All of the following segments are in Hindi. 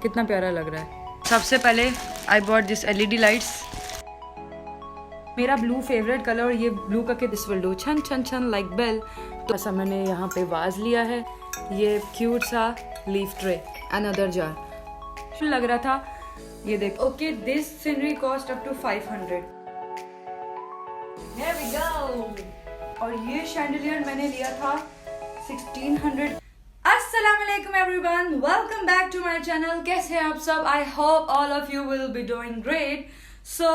कितना प्यारा लग रहा है। सबसे पहले I bought this LED lights, मेरा ब्लू फेवरेट कलर, और ये ब्लू का दिस विल डू छन छन छन लाइक बेल। तो ऐसा मैंने यहाँ पे वाज लिया है, ये क्यूट सा लीफ ट्रे, अनदर जार लग रहा था, ये देखो। Okay, this scenery cost up to 500। Here we go। और ये शैंडलियर मैंने लिया था 1600। अस्सलामुअलैकुम everyone, welcome back to my channel. कैसे हैं आप सब? I hope all of you will be doing great. So,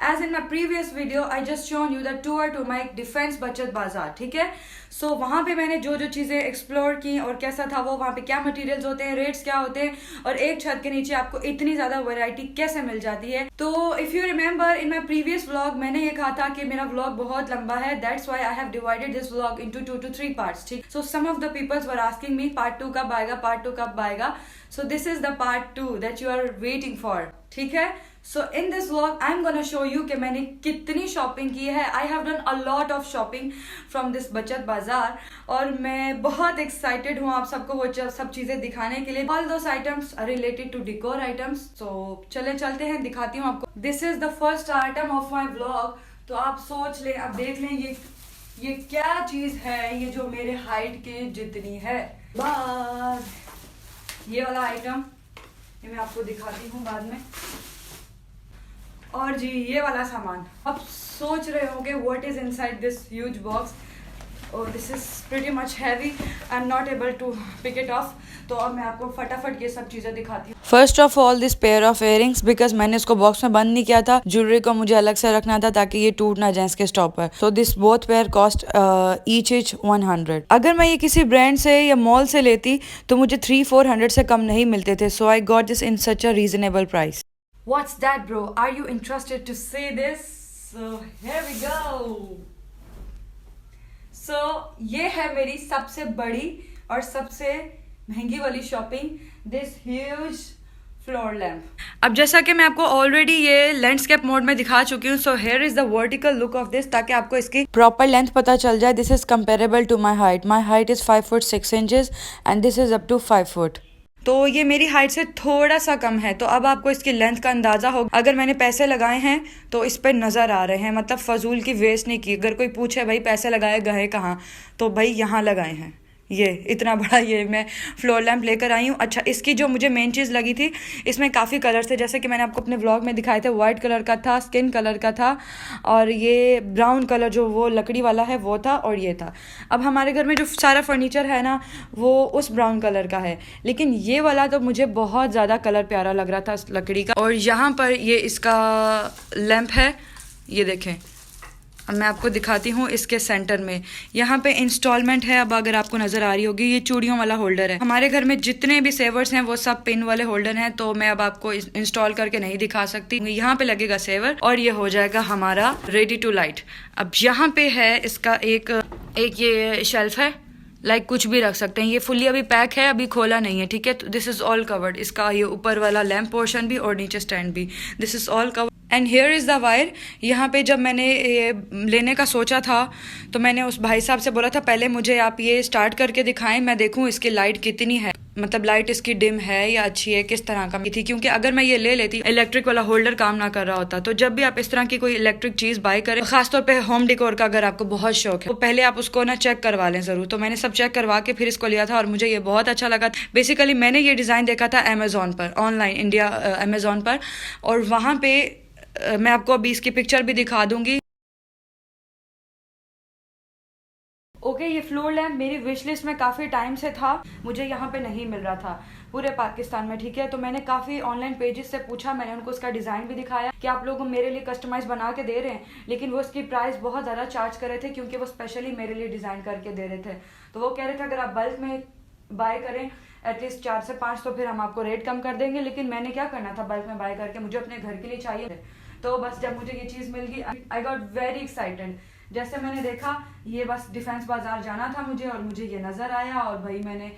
as in my previous video, I just shown you the tour to my defence बचत बाजार, ठीक है। So, वहाँ पे मैंने जो जो चीज़ें एक्सप्लोर की और कैसा था वो, वहाँ पे क्या मटेरियल्स होते हैं, रेट्स क्या होते हैं, और एक छत के नीचे आपको इतनी ज़्यादा वैरायटी कैसे मिल जाती है। तो if you remember in my previous vlog मैंने ये कहा था कि मेरा व्लॉग बहुत लंबा है, that's why I have divided this vlog into 2 to 3 parts, ठीक। So some of the peoples were asking me part 2 कब आएगा, पार्ट 2 कब आएगा। So this is the part 2 that you are waiting for, ठीक है। So in this vlog I am gonna show you कि मैंने कितनी शॉपिंग की है। I have done a lot of shopping from this बचत बाजार, और मैं बहुत एक्साइटेड हूँ आप सबको वो सब चीजें दिखाने के लिए। All those items are related to decor items. So चलते हैं, दिखाती हूँ आपको। This is the first item of my vlog. तो आप सोच लें, आप देख लें ये क्या चीज है, ये जो मेरे हाइट के जितनी है। ये वाला आइटम ये मैं आपको दिखाती हूँ बाद में। और जी ये वाला सामान, आप सोच रहे होंगे what is inside this huge box. और this is pretty much heavy, I am not able to pick it off. तो अब मैं आपको फटाफट ये सब चीजें दिखाती हूँ। First of all this pair of earrings, because मैंने इसको बॉक्स में बंद नहीं किया था, ज्वेलरी को मुझे अलग से रखना था ताकि ये टूट ना जाए इसके स्टॉप पर। तो this both pair cost each 100। अगर मैं ये किसी ब्रांड से या मॉल से लेती तो मुझे 300-400 से कम नहीं मिलते थे। So I got this in such a reasonable price. What's that, bro? Are you interested to see this? So here we go. So ये है मेरी सबसे बड़ी और सबसे महंगी वाली shopping, this huge floor lamp. अब जैसा कि मैं आपको ऑलरेडी ये लैंडस्केप मोड में दिखा चुकी हूँ, so here is the vertical look of this, ताकि आपको इसकी प्रॉपर लेंथ पता चल जाए। This is comparable to my height. My height is 5 foot 6 inches and this is up to 5 foot. तो ये मेरी हाइट से थोड़ा सा कम है। तो अब आपको इसकी लेंथ का अंदाजा होगा। अगर मैंने पैसे लगाए हैं तो इस पर नज़र आ रहे हैं, मतलब फजूल की वेस्ट नहीं की। अगर कोई पूछे भाई पैसे लगाए गए कहाँ, तो भाई यहाँ लगाए हैं। ये इतना बड़ा ये मैं फ्लोर लैम्प लेकर आई हूँ। अच्छा, इसकी जो मुझे मेन चीज़ लगी थी, इसमें काफ़ी कलर्स थे, जैसे कि मैंने आपको अपने व्लॉग में दिखाए थे। वाइट कलर का था, स्किन कलर का था, और ये ब्राउन कलर जो वो लकड़ी वाला है वो था, और ये था। अब हमारे घर में जो सारा फर्नीचर है ना वो उस ब्राउन कलर का है, लेकिन ये वाला तो मुझे बहुत ज़्यादा कलर प्यारा लग रहा था लकड़ी का। और यहाँ पर ये इसका लैम्प है, ये देखें। अब मैं आपको दिखाती हूँ इसके सेंटर में, यहाँ पे इंस्टॉलमेंट है। अब अगर आपको नज़र आ रही होगी, ये चूड़ियों वाला होल्डर है। हमारे घर में जितने भी सेवर्स हैं वो सब पिन वाले होल्डर हैं, तो मैं अब आपको इंस्टॉल करके नहीं दिखा सकती। यहाँ पे लगेगा सेवर और ये हो जाएगा हमारा रेडी टू लाइट। अब यहाँ पे है इसका एक ये शेल्फ है, लाइक कुछ भी रख सकते हैं। ये फुल्ली अभी पैक है, अभी खोला नहीं है, ठीक है। तो दिस इज ऑल कवर्ड। इसका ये ऊपर वाला लैम्प पोर्शन भी और नीचे स्टैंड भी, this is all covered. And here is the wire. यहाँ पे जब मैंने ये लेने का सोचा था तो मैंने उस भाई साहब से बोला था पहले मुझे आप ये स्टार्ट करके दिखाएं, मैं देखूँ इसकी लाइट कितनी है, मतलब लाइट इसकी डिम है या अच्छी है, किस तरह का थी। क्योंकि अगर मैं ये ले लेती, इलेक्ट्रिक वाला होल्डर काम ना कर रहा होता। तो जब भी आप इस तरह की कोई इलेक्ट्रिक चीज़ बाय करें, खासतौर पे होम डेकोर का अगर आपको बहुत शौक है, तो पहले आप उसको ना चेक करवा लें ज़रूर। तो मैंने सब चेक करवा के फिर इसको लिया था और मुझे ये बहुत अच्छा लगा। बेसिकली मैंने ये डिज़ाइन देखा था अमेजोन पर, ऑनलाइन इंडिया अमेजोन पर, और वहाँ पे मैं आपको अभी इसकी पिक्चर भी दिखा दूंगी। ओके, ये फ्लोर लैम्प मेरी विश लिस्ट में काफ़ी टाइम से था, मुझे यहाँ पे नहीं मिल रहा था पूरे पाकिस्तान में, ठीक है। तो मैंने काफ़ी ऑनलाइन पेजेस से पूछा, मैंने उनको इसका डिज़ाइन भी दिखाया कि आप लोग मेरे लिए कस्टमाइज बना के दे रहे हैं, लेकिन वो इसकी प्राइस बहुत ज़्यादा चार्ज कर रहे थे क्योंकि वो स्पेशली मेरे लिए डिज़ाइन करके दे रहे थे। तो वो कह रहे थे अगर आप बल्क में बाय करें एटलीस्ट 4 से 5 तो फिर हम आपको रेट कम कर देंगे। लेकिन मैंने क्या करना था, बल्क में बाय करके मुझे अपने घर के लिए चाहिए। तो बस जब मुझे ये चीज़ मिल गई, आई गॉट वेरी एक्साइटेड। जैसे मैंने देखा ये बस डिफेंस बाजार जाना था मुझे, और मुझे ये नज़र आया, और भाई मैंने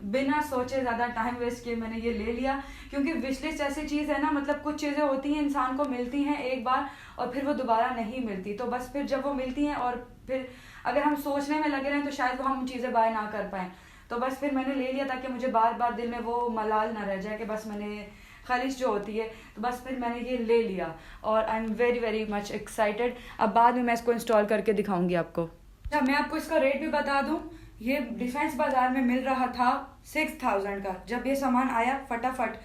बिना सोचे ज़्यादा टाइम वेस्ट किए मैंने ये ले लिया। क्योंकि विश लिस्ट ऐसी चीज़ है ना, मतलब कुछ चीज़ें होती हैं इंसान को मिलती हैं एक बार और फिर वो दोबारा नहीं मिलती। तो बस फिर जब वो मिलती हैं और फिर अगर हम सोचने में लगे रहें तो शायद वो हम चीज़ें बाय ना कर पाएँ। तो तो बस फिर मैंने ले लिया ताकि मुझे बार बार दिल में वो मलाल ना रह जाए कि बस मैंने खालिश जो होती है, तो बस फिर मैंने ये ले लिया और I am very very much excited. अब बाद में मैं इसको इंस्टॉल करके दिखाऊंगी आपको। अच्छा, मैं आपको इसका रेट भी बता दूं, ये डिफेंस बाजार में मिल रहा था 6000 का जब ये सामान आया फटाफट,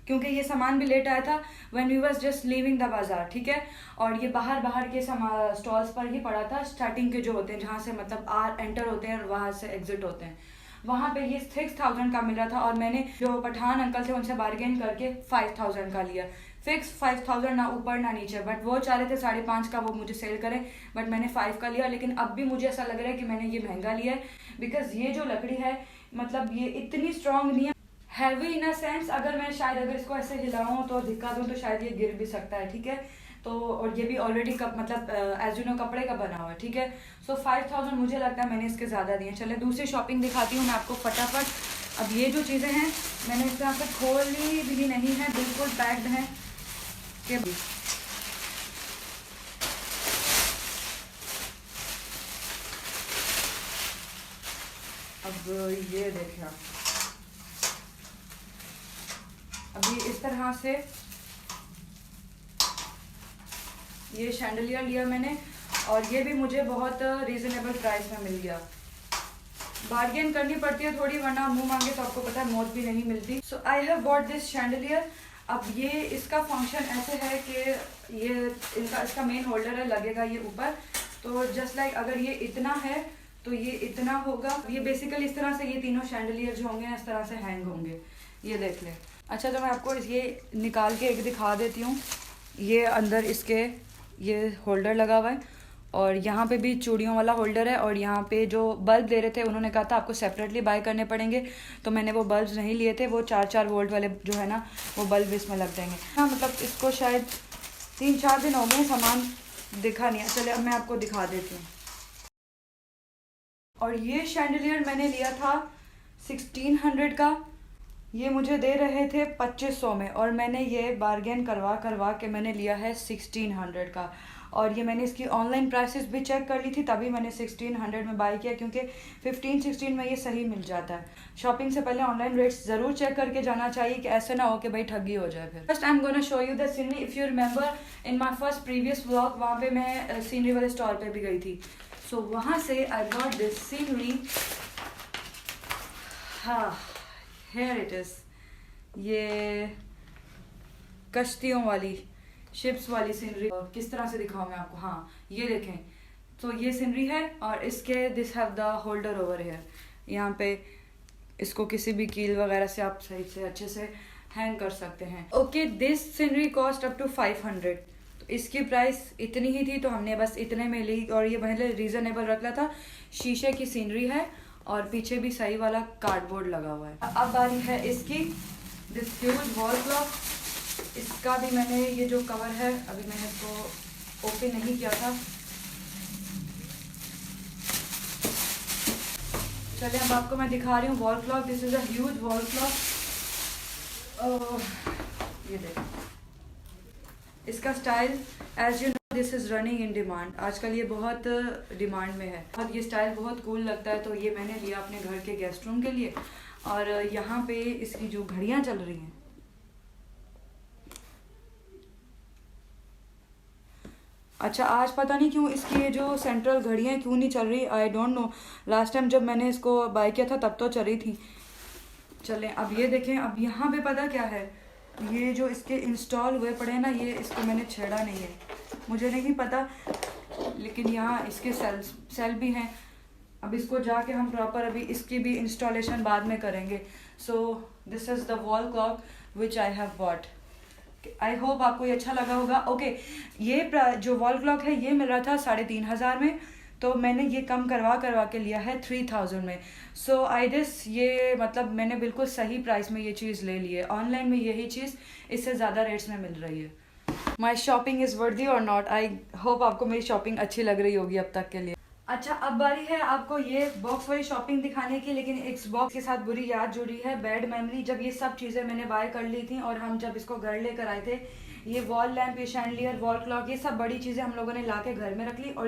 क्योंकि ये सामान भी लेट आया था when we was just leaving the बाजार, ठीक है। और ये बाहर के स्टॉल्स पर ही पड़ा था, स्टार्टिंग के जो होते हैं जहाँ से मतलब एंटर होते हैं और वहाँ से एग्जिट होते हैं, वहाँ पे ये 6000 का मिल रहा था। और मैंने जो पठान अंकल थे उनसे बार्गेन करके 5000 का लिया, फिक्स 5000, ना ऊपर ना नीचे। बट वो चाह रहे थे 5.5 का वो मुझे सेल करें, बट मैंने 5 का लिया। लेकिन अब भी मुझे ऐसा लग रहा है कि मैंने ये महंगा लिया है, बिकॉज ये जो लकड़ी है मतलब ये इतनी स्ट्रांग नहीं है, हैवी इन अ सेंस। अगर मैं शायद अगर इसको ऐसे हिलाऊं तो धिक्का दूं तो शायद ये गिर भी सकता है, ठीक है। तो और ये भी ऑलरेडी मतलब एज यू नो कपड़े का बना हुआ है, ठीक है। सो 5000 मुझे लगता है मैंने इसके ज़्यादा दिए। चले दूसरी शॉपिंग दिखाती हूँ मैं आपको फटाफट। अब ये जो चीज़ें हैं मैंने इस तरह से खोली भी नहीं है, बिल्कुल पैक्ड हैं के। अब ये देखें आप, अभी इस तरह से ये शैंडलियर लिया मैंने, और ये भी मुझे बहुत रीजनेबल प्राइस में मिल गया। बार्गेन करनी पड़ती है थोड़ी, वरना मुंह मांगे तो आपको पता है मौत भी नहीं मिलती। So I have bought this chandelier. अब ये इसका फंक्शन ऐसे है कि ये इसका मेन होल्डर है, लगेगा ये ऊपर। तो जस्ट लाइक अगर ये इतना है तो ये इतना होगा। ये बेसिकली इस तरह से ये तीनों शैंडलियर जो होंगे इस तरह से हैंग होंगे, ये देख लें। अच्छा, तो मैं आपको ये निकाल के एक दिखा देती हूँ। ये अंदर इसके ये होल्डर लगा हुआ है, और यहाँ पे भी चूड़ियों वाला होल्डर है। और यहाँ पे जो बल्ब दे रहे थे उन्होंने कहा था आपको सेपरेटली बाय करने पड़ेंगे, तो मैंने वो बल्ब नहीं लिए थे। वो 4-4 वोल्ट वाले जो है ना वो बल्ब इसमें लग जाएंगे। हाँ, मतलब इसको शायद 3-4 दिन हो गए, सामान दिखा नहीं है। चले अब मैं आपको दिखा देती हूँ। और ये शैंडलियर मैंने लिया था 1600 का, ये मुझे दे रहे थे 2500 में, और मैंने ये बार्गेन करवा के मैंने लिया है 1600 का। और ये मैंने इसकी ऑनलाइन प्राइसेस भी चेक कर ली थी, तभी मैंने 1600 में बाय किया, क्योंकि 15-16 में ये सही मिल जाता है। शॉपिंग से पहले ऑनलाइन रेट्स ज़रूर चेक करके जाना चाहिए कि ऐसे ना हो कि भाई ठगी हो जाए। फिर first I am gonna show you the scenery. If you remember in my first previous vlog, वहाँ पे मैं सीनरी वाले स्टॉल पे भी गई थी। सो वहाँ से आई गॉट दिस सीनरी। हाँ, हेयर इट इज़, ये कश्तियों वाली, शिप्स वाली सीनरी। किस तरह से दिखाऊं मैं आपको? हाँ, ये देखें, तो ये सीनरी है, और इसके this have the holder over here. यहाँ पे इसको किसी भी कील वगैरह से आप सही से अच्छे से हैंग कर सकते हैं। Okay, this scenery cost up to 500। तो इसकी प्राइस इतनी ही थी, तो हमने बस इतने में ली, और ये पहले रीजनेबल रख लिया था। शीशे की सीनरी है, और पीछे भी सही वाला कार्डबोर्ड लगा हुआ है। अब बारी है इसकी, दिस ह्यूज वॉल क्लॉक। इसका भी मैंने ये जो कवर है, अभी मैंने इसको ओपन नहीं किया था। चलिए अब आपको मैं दिखा रही हूँ wall clock. This is a huge wall clock. ये देखो, इसका style as you know this is running in demand. आजकल ये बहुत डिमांड में है, और ये स्टाइल बहुत कूल लगता है। तो ये मैंने लिया अपने घर के गेस्ट रूम के लिए। और यहाँ पे इसकी जो घड़ियाँ चल रही हैं, अच्छा आज पता नहीं क्यों इसकी ये जो सेंट्रल घड़ियाँ क्यों नहीं चल रही, I don't know. Last time जब मैंने इसको बाय किया था तब तो चल रही थी। चलें अब ये देखें। अब यहाँ पे पता क्या है, ये जो इसके इंस्टॉल हुए पड़े हैं ना, ये इसको मैंने छेड़ा नहीं है, मुझे नहीं पता, लेकिन यहाँ इसके सेल भी हैं। अब इसको जाके हम प्रॉपर अभी इसकी भी इंस्टॉलेशन बाद में करेंगे। So this is the wall clock which I have bot. I hope आपको ये अच्छा लगा होगा। ओके, ये जो वॉल क्लॉक है ये मिल रहा था 3500 में, तो मैंने ये कम करवा के लिया है 3000 में। सो आई दिस ये मतलब मैंने बिल्कुल सही प्राइस में ये चीज़ ले ली है। ऑनलाइन में यही चीज़ इससे ज़्यादा रेट्स में मिल रही है। माई शॉपिंग इज़ वर्दी और नॉट। आई होप आपको मेरी शॉपिंग अच्छी लग रही होगी अब तक के लिए। अच्छा, अब बारी है आपको ये बॉक्स वाली शॉपिंग दिखाने की, लेकिन इस बॉक्स के साथ बुरी याद जुड़ी है, बैड मेमोरी। जब ये सब चीज़ें मैंने बाय कर ली थी और हम जब इसको घर लेकर आए थे, ये वॉल लैंप, ये शैंडलियर, वॉल क्लॉक, ये सब बड़ी चीज़ें हम लोगों ने ला के घर में रख ली। और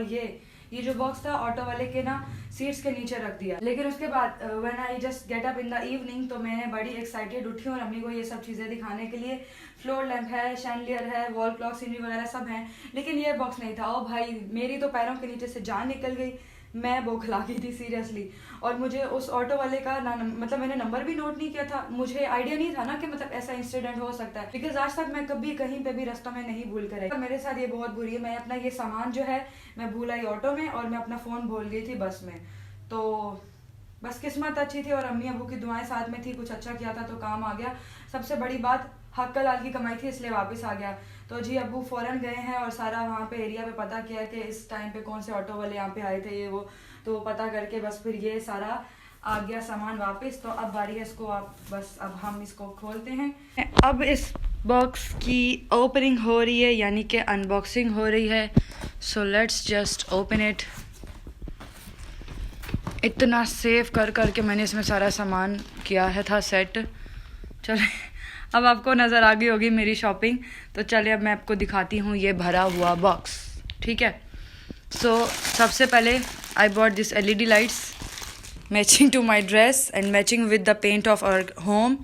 ये जो बॉक्स था ऑटो वाले के ना सीट्स के नीचे रख दिया। लेकिन उसके बाद when I just get up in the evening तो मैं बड़ी एक्साइटेड उठी और अम्मी को ये सब चीज़ें दिखाने के लिए। फ्लोर लैंप है, शैंडलियर है, वॉल क्लॉक, सीनरी वगैरह सब है, लेकिन ये बॉक्स नहीं था। ओ भाई, मेरी तो पैरों के नीचे से जान निकल गई, मैं बौखला गई थी सीरियसली। और मुझे उस ऑटो वाले का ना मतलब मैंने नंबर भी नोट नहीं किया था, मुझे आइडिया नहीं था ना कि मतलब ऐसा इंसिडेंट हो सकता है, बिकॉज आज तक मैं कभी कहीं पे भी रास्ता में नहीं भूल कर आई। मेरे साथ ये बहुत बुरी है, मैं अपना ये सामान जो है मैं भूल आई ऑटो में और मैं अपना फ़ोन भूल गई थी बस में। तो बस किस्मत अच्छी थी और अम्मी अबू की दुआएं साथ में थी, कुछ अच्छा किया था तो काम आ गया। सबसे बड़ी बात, हक लाल की कमाई थी इसलिए वापस आ गया। तो जी अबू फ़ौरन गए हैं और सारा वहाँ पे एरिया पे पता किया कि इस टाइम पे कौन से ऑटो वाले यहाँ पे आए थे, ये वो, तो पता करके बस फिर ये सारा आ गया सामान वापस। तो अब बारी है इसको, आप बस अब हम इसको खोलते हैं। अब इस बॉक्स की ओपनिंग हो रही है, यानी कि अनबॉक्सिंग हो रही है। So let's just open it. इतना सेव कर करके मैंने इसमें सारा सामान किया है था सेट। चले अब आपको नज़र आ गई होगी मेरी शॉपिंग, तो चलिए अब मैं आपको दिखाती हूँ ये भरा हुआ बॉक्स, ठीक है। सो सबसे पहले I bought this LED lights matching to my dress and matching with the paint of our home.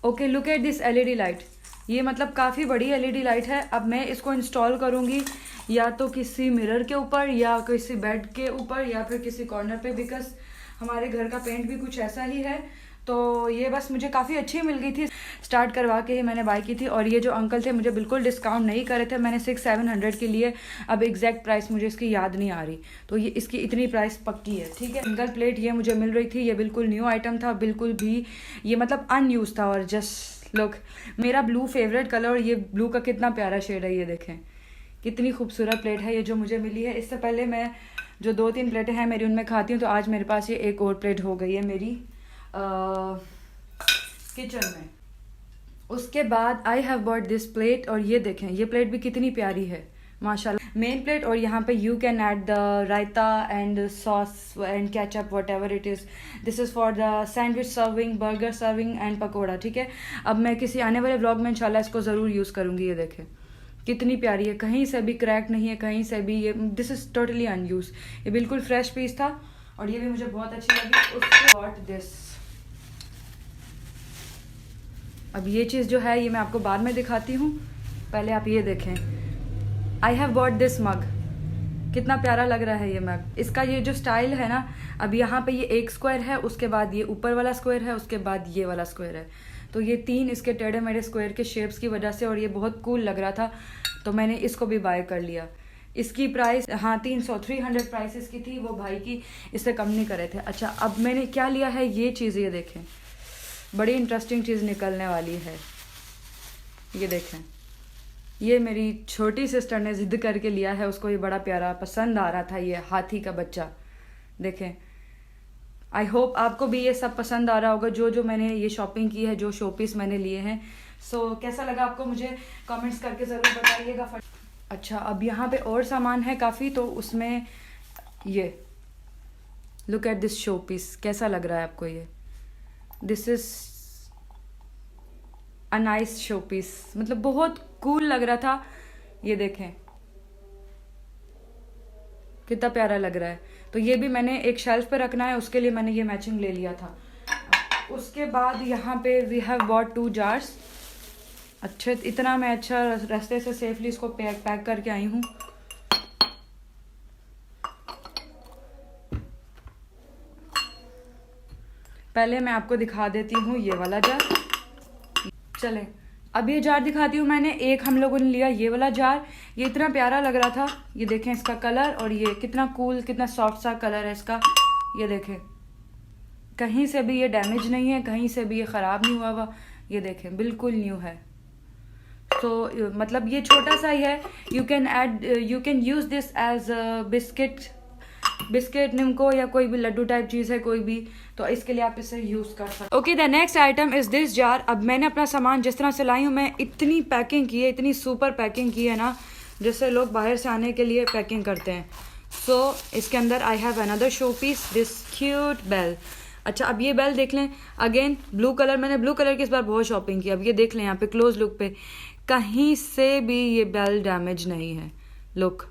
Okay, look at this LED light. ये मतलब काफ़ी बड़ी LED लाइट है। अब मैं इसको इंस्टॉल करूँगी या तो किसी मिरर के ऊपर या किसी बेड के ऊपर या फिर किसी कॉर्नर पे, बिकॉज हमारे घर का पेंट भी कुछ ऐसा ही है। तो ये बस मुझे काफ़ी अच्छी मिल गई थी, स्टार्ट करवा के ही मैंने बाय की थी। और ये जो अंकल थे मुझे बिल्कुल डिस्काउंट नहीं करे थे, मैंने 600-700 के लिए। अब एग्जैक्ट प्राइस मुझे इसकी याद नहीं आ रही, तो ये इसकी इतनी प्राइस पक्की है, ठीक है। सिंगल प्लेट ये मुझे मिल रही थी, ये बिल्कुल न्यू आइटम था, बिल्कुल भी ये मतलब अनयूज था। और जस्ट लुक, मेरा ब्लू फेवरेट कलर, और ये ब्लू का कितना प्यारा शेड है, ये देखें कितनी खूबसूरत प्लेट है ये जो मुझे मिली है। इससे पहले मैं जो 2-3 प्लेटें हैं मेरी उनमें खाती हूँ, तो आज मेरे पास ये एक और प्लेट हो गई है मेरी किचन में। उसके बाद आई हैव बॉट दिस प्लेट, और ये देखें ये प्लेट भी कितनी प्यारी है माशाल्लाह, मेन प्लेट। और यहाँ पे you can add the raita and sauce and ketchup what ever it is. This is for the sandwich serving, burger serving and pakora, ठीक है। अब मैं किसी आने वाले व्लॉग में इंशाल्लाह इसको ज़रूर यूज़ करूँगी। ये देखें कितनी प्यारी है, कहीं से भी क्रैक नहीं है, कहीं से भी ये दिस इज़ टोटली अनयूज। ये बिल्कुल फ्रेश पीस था और ये भी मुझे बहुत अच्छी लगी। उसके बाद दिस, अब ये चीज़ जो है ये मैं आपको बाद में दिखाती हूँ, पहले आप ये देखें। आई हैव बॉट दिस मग, कितना प्यारा लग रहा है ये मग। इसका ये जो स्टाइल है ना, अब यहाँ पे ये एक स्क्वायर है, उसके बाद ये ऊपर वाला स्क्वायर है, उसके बाद ये वाला स्क्वायर है। तो ये 3 इसके टेढ़े मेढ़े स्क्वायर के शेप्स की वजह से, और ये बहुत कूल लग रहा था, तो मैंने इसको भी बाय कर लिया। इसकी प्राइस हाँ 300 प्राइस इसकी थी, वो भाई की इससे कम नहीं करे थे। अच्छा, अब मैंने क्या लिया है, ये चीज़ ये देखें, बड़ी इंटरेस्टिंग चीज़ निकलने वाली है। ये देखें, ये मेरी छोटी सिस्टर ने ज़िद करके लिया है, उसको ये बड़ा प्यारा पसंद आ रहा था, ये हाथी का बच्चा। देखें, आई होप आपको भी ये सब पसंद आ रहा होगा, जो जो मैंने ये शॉपिंग की है, जो शोपीस मैंने लिए हैं। सो कैसा लगा आपको मुझे कमेंट्स करके ज़रूर बताइएगा। अच्छा, अब यहाँ पे और सामान है काफ़ी, तो उसमें ये लुक एट दिस शोपीस, कैसा लग रहा है आपको ये? This is a nice showpiece, मतलब बहुत कूल लग रहा था। ये देखें कितना प्यारा लग रहा है। तो ये भी मैंने एक शेल्फ पे रखना है, उसके लिए मैंने ये मैचिंग ले लिया था। उसके बाद यहाँ पे वी हैव बॉट 2 जार्स। अच्छे, इतना मैं अच्छा रास्ते से सेफली इसको पैक करके आई हूँ। पहले मैं आपको दिखा देती हूँ ये वाला जार। चलें, अब ये जार दिखाती हूँ। मैंने एक हम लोगों ने लिया ये वाला जार, ये इतना प्यारा लग रहा था। ये देखें इसका कलर, और ये कितना कूल, कितना सॉफ्ट सा कलर है इसका। ये देखें कहीं से भी ये डैमेज नहीं है, कहीं से भी ये ख़राब नहीं हुआ हुआ। ये देखें बिल्कुल न्यू है। तो मतलब ये छोटा सा ही है। You can use this as biscuit nimko या कोई भी लड्डू टाइप चीज़ है कोई भी, तो इसके लिए आप इसे यूज़ कर सकते। Okay, the next item is this jar. अब मैंने अपना सामान जिस तरह से लाई हूँ, मैं इतनी पैकिंग की है, इतनी सुपर पैकिंग की है ना, जैसे लोग बाहर से आने के लिए पैकिंग करते हैं। सो इसके अंदर I have another show piece, this cute bell. अच्छा, अब ये बेल देख लें, अगेन ब्लू कलर, मैंने ब्लू कलर की इस बार बहुत शॉपिंग की। अब ये देख लें यहाँ पे क्लोज लुक पे, कहीं से भी ये बेल डैमेज नहीं है। लुक,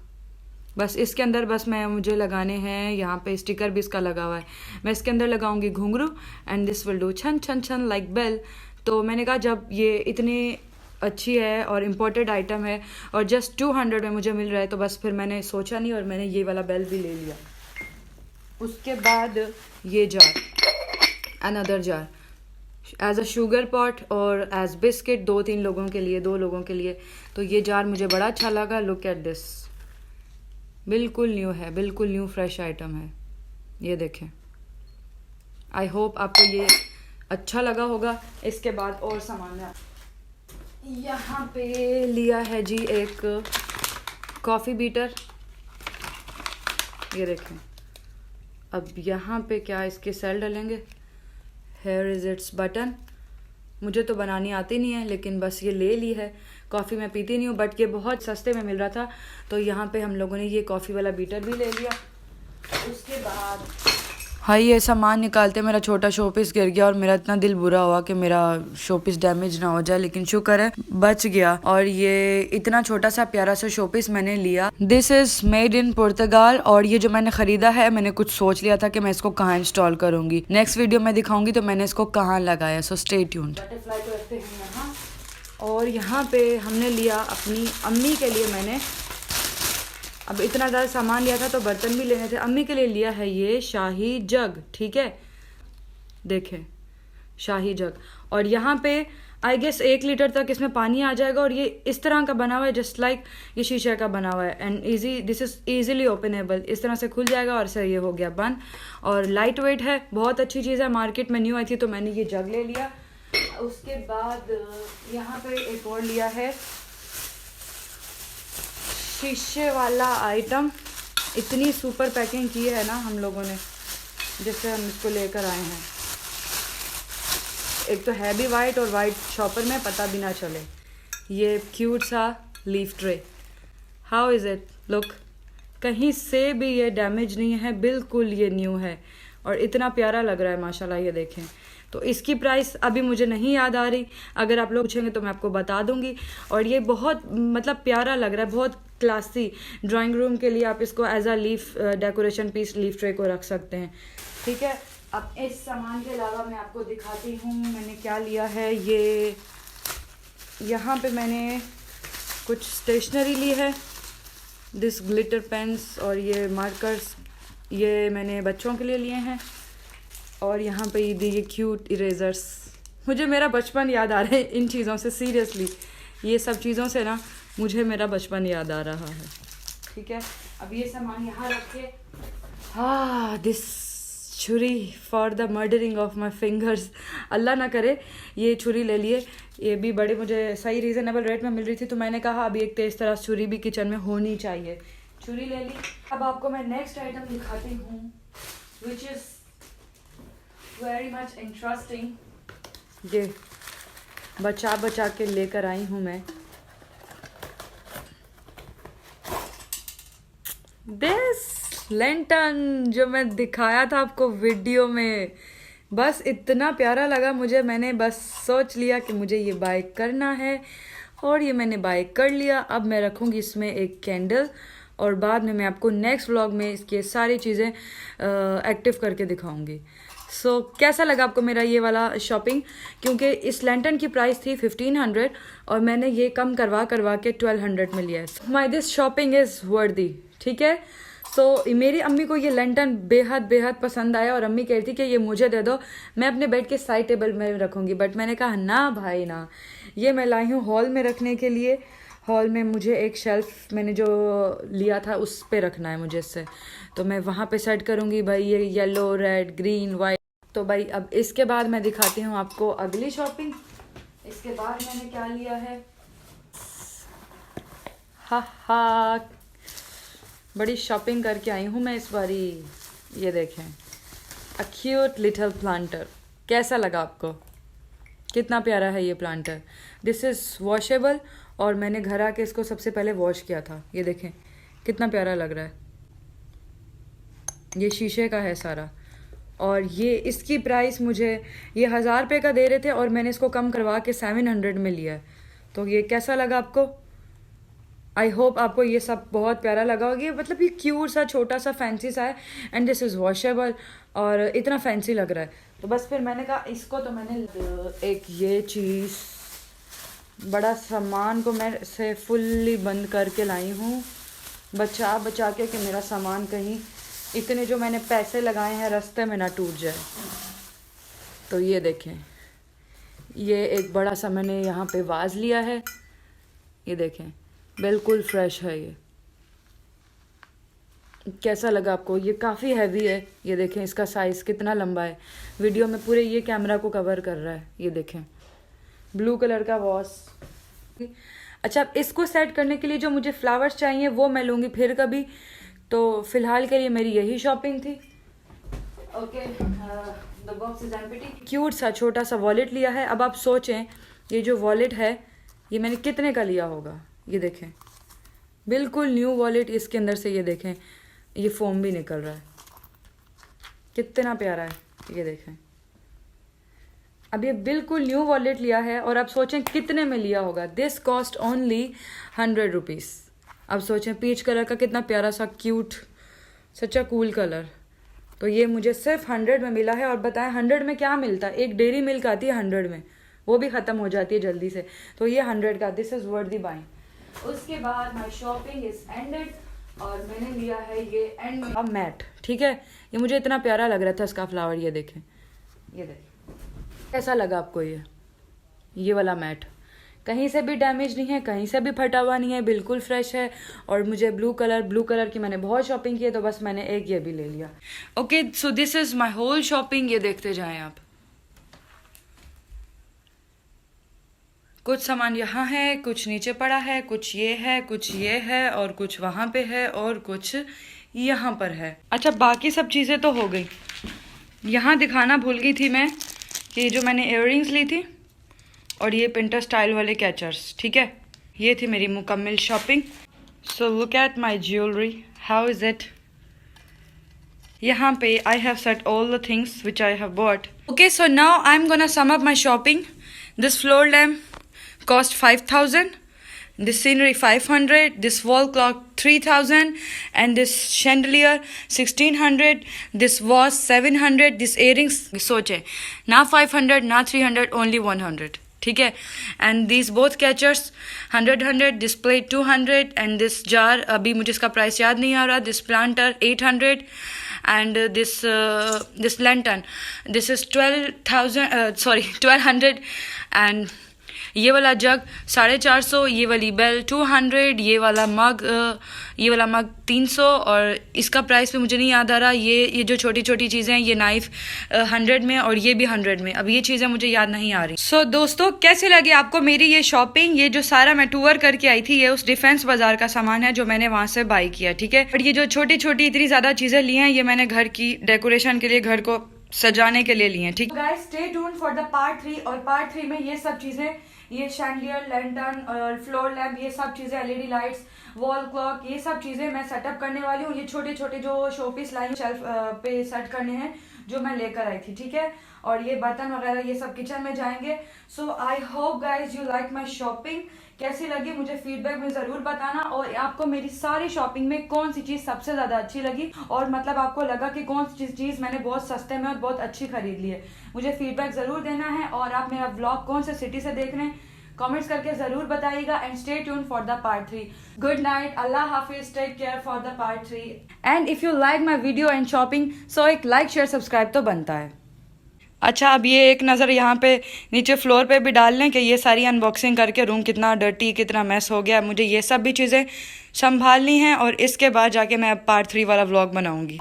बस इसके अंदर बस मुझे लगाने हैं, यहाँ पे स्टिकर भी इसका लगा हुआ है। मैं इसके अंदर लगाऊंगी घुंघरू एंड दिस विल डू छन छन छन लाइक बेल। तो मैंने कहा जब ये इतनी अच्छी है और इम्पोर्टेड आइटम है और जस्ट 200 में मुझे मिल रहा है, तो बस फिर मैंने सोचा नहीं और मैंने ये वाला बेल भी ले लिया। उसके बाद ये jar, another jar as a sugar pot और एज बिस्किट, 2-3 लोगों के लिए, 2 लोगों के लिए। तो ये जार मुझे बड़ा अच्छा लगा। लुक एट दिस, बिल्कुल न्यू है, बिल्कुल न्यू फ्रेश आइटम है। ये देखें, आई होप आपको ये अच्छा लगा होगा। इसके बाद और सामान है, यहाँ पे लिया है जी एक कॉफ़ी बीटर, ये देखें। अब यहाँ पे क्या इसके सेल डलेंगे, हेयर इज इट्स बटन। मुझे तो बनानी आती नहीं है, लेकिन बस ये ले ली है। कॉफ़ी मैं पीती नहीं हूँ, बट ये बहुत सस्ते में मिल रहा था, तो यहाँ पे हम लोगों ने ये कॉफ़ी वाला बीटर भी ले लिया। उसके बाद हाँ, ये सामान निकालते मेरा छोटा शोपीस गिर गया और मेरा इतना दिल बुरा हुआ कि मेरा शोपीस डैमेज ना हो जाए, लेकिन शुक्र है बच गया। और ये इतना छोटा सा प्यारा सा शोपीस मैंने लिया। दिस इज मेड इन पुर्तगाल, और ये जो मैंने खरीदा है, मैंने कुछ सोच लिया था कि मैं इसको कहाँ इंस्टॉल करूंगी। नेक्स्ट वीडियो में दिखाऊंगी तो मैंने इसको कहाँ लगाया, सो स्टे ट्यून्ड। बटरफ्लाई को रखते हैं यहाँ, और यहाँ पे हमने लिया अपनी अम्मी के लिए। मैंने अब इतना ज़्यादा सामान लिया था तो बर्तन भी लेने थे। अम्मी के लिए लिया है ये शाही जग, ठीक है, देखें शाही जग। और यहाँ पे आई गेस 1 लीटर तक इसमें पानी आ जाएगा, और ये इस तरह का बना हुआ है, जस्ट लाइक ये शीशे का बना हुआ है, and easy, this is easily openable. इस तरह से खुल जाएगा और सर ये हो गया बंद, और लाइट वेट है, बहुत अच्छी चीज़ है। मार्केट में न्यू आई थी तो मैंने ये जग ले लिया। उसके बाद यहाँ पे एक और लिया है शीशे वाला आइटम। इतनी सुपर पैकिंग की है ना हम लोगों ने, जिससे हम इसको लेकर आए हैं। एक तो है भी वाइट, और वाइट शॉपर में पता भी ना चले। ये क्यूट सा leaf tray, how is it look, कहीं से भी ये डैमेज नहीं है, बिल्कुल ये न्यू है और इतना प्यारा लग रहा है माशाल्लाह। ये देखें, तो इसकी प्राइस अभी मुझे नहीं याद आ रही, अगर आप लोग पूछेंगे तो मैं आपको बता दूंगी। और ये बहुत मतलब प्यारा लग रहा है, बहुत क्लासी। ड्राइंग रूम के लिए आप इसको as a leaf decoration piece, leaf tray को रख सकते हैं, ठीक है। अब इस सामान के अलावा मैं आपको दिखाती हूँ मैंने क्या लिया है। ये यहाँ पे मैंने कुछ स्टेशनरी ली है, दिस ग्लिटर पेन्स और ये मार्कर्स, ये मैंने बच्चों के लिए लिए हैं। और यहाँ पे ये क्यूट इरेजर्स, मुझे मेरा बचपन याद आ रहा है इन चीज़ों से, सीरियसली ये सब चीज़ों से ना मुझे मेरा बचपन याद आ रहा है, ठीक है। अब ये सामान यहाँ रखे। हाँ, this churi for the murdering of my fingers, अल्लाह ना करे ये छुरी ले लिए। ये भी बड़े मुझे सही रीज़नेबल रेट में मिल रही थी, तो मैंने कहा अभी एक तेज़ तरह छुरी भी किचन में होनी चाहिए, छुरी ले ली। अब आपको मैं नेक्स्ट आइटम दिखाती हूँ, which is very much interesting. ये बचा बचा के लेकर आई हूँ मैं, दिस लैंटर्न जो मैं दिखाया था आपको वीडियो में। बस इतना प्यारा लगा मुझे, मैंने बस सोच लिया कि मुझे ये बाय करना है, और ये मैंने बाय कर लिया। अब मैं रखूँगी इसमें एक कैंडल, और बाद में मैं आपको नेक्स्ट व्लॉग में इसके सारी चीज़ें एक्टिव करके दिखाऊंगी। सो कैसा लगा आपको मेरा ये वाला शॉपिंग, क्योंकि इस लैंटर्न की प्राइस थी 1500 और मैंने ये कम करवा के 1200 में लिया है। माई दिस शॉपिंग इज़ वर्दी, ठीक है। सो मेरी अम्मी को ये लैंटर्न बेहद पसंद आया, और अम्मी कह रही थी कि ये मुझे दे दो, मैं अपने बेड के साइड टेबल में रखूँगी। बट मैंने कहा ना भाई ना, ये मैं लाई हूँ हॉल में रखने के लिए। हॉल में मुझे एक शेल्फ मैंने जो लिया था उस पे रखना है मुझे इससे, तो मैं वहाँ पे सेट करूँगी भाई। ये येलो, रेड, ग्रीन, वाइट। तो भाई अब इसके बाद मैं दिखाती हूँ आपको अगली शॉपिंग। इसके बाद मैंने क्या लिया है, हा बड़ी शॉपिंग करके आई हूँ मैं इस बारी। ये देखें, अ क्यूट लिटिल प्लांटर, कैसा लगा आपको, कितना प्यारा है ये प्लांटर। दिस इज़ वॉशेबल, और मैंने घर आके इसको सबसे पहले वॉश किया था। ये देखें कितना प्यारा लग रहा है, ये शीशे का है सारा। और ये इसकी प्राइस मुझे ये 1000 रुपये का दे रहे थे, और मैंने इसको कम करवा के 700 में लिया है। तो ये कैसा लगा आपको, आई होप आपको ये सब बहुत प्यारा लगा होगा। मतलब ये क्यूट सा छोटा सा फैंसी सा है एंड दिस इज़ वॉशेबल और इतना फैंसी लग रहा है। तो बस फिर मैंने कहा इसको तो मैंने एक ये चीज़ बड़ा सामान को मैं से फुल्ली बंद करके लाई हूँ, बचा बचा के कि मेरा सामान कहीं इतने जो मैंने पैसे लगाए हैं रास्ते में ना टूट जाए। तो ये देखें, ये एक बड़ा सा मैंने यहाँ पे वाज लिया है, ये देखें बिल्कुल फ्रेश है। ये कैसा लगा आपको? ये काफ़ी हैवी है, ये देखें इसका साइज़ कितना लंबा है, वीडियो में पूरे ये कैमरा को कवर कर रहा है। ये देखें ब्लू कलर का वॉश। अच्छा, अब इसको सेट करने के लिए जो मुझे फ्लावर्स चाहिए वो मैं लूँगी फिर कभी। तो फ़िलहाल के लिए मेरी यही शॉपिंग थी। Okay, the box is empty. Cute सा छोटा सा वॉलेट लिया है। अब आप सोचें ये जो वॉलेट है ये मैंने कितने का लिया होगा। ये देखें बिल्कुल न्यू वॉलेट, इसके अंदर से ये देखें ये फोम भी निकल रहा है, कितना प्यारा है। ये देखें अब ये बिल्कुल न्यू वॉलेट लिया है और आप सोचें कितने में लिया होगा। This cost only 100 rupees. अब सोचें पीच कलर का कितना प्यारा सा क्यूट सच्चा कूल कलर। तो ये मुझे सिर्फ 100 में मिला है। और बताएं 100 में क्या मिलता है? एक डेयरी मिल्क आती है 100 में, वो भी ख़त्म हो जाती है जल्दी से। तो ये 100 का, दिस इज़ वर्दी बाइंग। उसके बाद माई शॉपिंग इज एंडेड और मैंने लिया है ये एंड अब मैट। ठीक है, ये मुझे इतना प्यारा लग रहा था इसका फ्लावर। ये देखें, ये देखें कैसा लगा आपको ये वाला मैट? कहीं से भी डैमेज नहीं है, कहीं से भी फटा हुआ नहीं है, बिल्कुल फ्रेश है। और मुझे ब्लू कलर की मैंने बहुत शॉपिंग की है, तो बस मैंने एक ये भी ले लिया। Okay, so this is my whole shopping. ये देखते जाएं आप। कुछ सामान यहाँ है, कुछ नीचे पड़ा है, कुछ ये है, कुछ ये है और कुछ वहाँ पे है और कुछ यहाँ पर है। अच्छा, बाकी सब चीज़ें तो हो गई। यहाँ दिखाना भूल गई थी मैं कि जो मैंने इयररिंग्स ली थी और ये पिंटर स्टाइल वाले कैचर्स। ठीक है, ये थी मेरी मुकम्मल shopping. So look at my jewellery, how is it? यहाँ पे I have set all the things which I have bot. Okay, so now I am gonna sum up my shopping. This floor lamp cost 5,000, this scenery 500, this wall clock 3,000, and this chandelier 1,600, this vase 700, this earrings सोचे ना 500 ना 300, only 100। ठीक है, and these both catchers 100, this plate 200, and this jar अभी मुझे इसका प्राइस याद नहीं आ रहा, this planter 800, and this lantern this is 1200, and ये वाला जग 450, ये वाली बेल 200, ये वाला मग 300 और इसका प्राइस भी मुझे नहीं याद आ रहा। ये जो छोटी छोटी चीज़ें हैं, ये नाइफ 100 में और ये भी 100 में। अब ये चीज़ें मुझे याद नहीं आ रही। सो दोस्तों, कैसे लगी आपको मेरी ये शॉपिंग? ये जो सारा मैं टूर करके आई थी, ये उस डिफेंस बाजार का सामान है जो मैंने वहाँ से बाई किया। ठीक है, और ये जो छोटी छोटी इतनी ज़्यादा चीज़ें ली हैं, ये मैंने घर की डेकोरेशन के लिए, घर को सजाने के लिए लिए हैं। ठीक है guys, stay tuned for the part 3। और पार्ट 3 में ये सब चीज़ें, ये शैंडलियर, लैंटर्न और फ्लोर लैम्प, ये सब चीज़ें, एलईडी लाइट्स, वॉल क्लॉक, ये सब चीज़ें मैं सेटअप करने वाली हूँ। ये छोटे छोटे जो शोपीस लाई शेल्फ पे सेट करने हैं जो मैं लेकर आई थी। ठीक है, और ये बर्तन वगैरह ये सब किचन में जाएंगे। So I hope guys you like my shopping. कैसी लगी मुझे फीडबैक में ज़रूर बताना। और आपको मेरी सारी शॉपिंग में कौन सी चीज़ सबसे ज़्यादा अच्छी लगी, और मतलब आपको लगा कि कौन सी चीज़ मैंने बहुत सस्ते में और बहुत अच्छी खरीद ली है, मुझे फीडबैक ज़रूर देना है। और आप मेरा ब्लॉग कौन से सिटी से देख रहे हैं कमेंट्स करके ज़रूर बताइएगा। And stay tune for the part 3। Good night, अल्लाह हाफिज, take care for the part 3। And if you like my video and shopping, so एक लाइक शेयर सब्सक्राइब तो बनता है। अच्छा, अब ये एक नज़र यहाँ पे नीचे फ्लोर पे भी डाल लें कि ये सारी अनबॉक्सिंग करके रूम कितना डर्टी, कितना मैस हो गया। मुझे ये सब भी चीज़ें संभालनी हैं और इसके बाद जाके मैं अब पार्ट 3 वाला व्लॉग बनाऊँगी।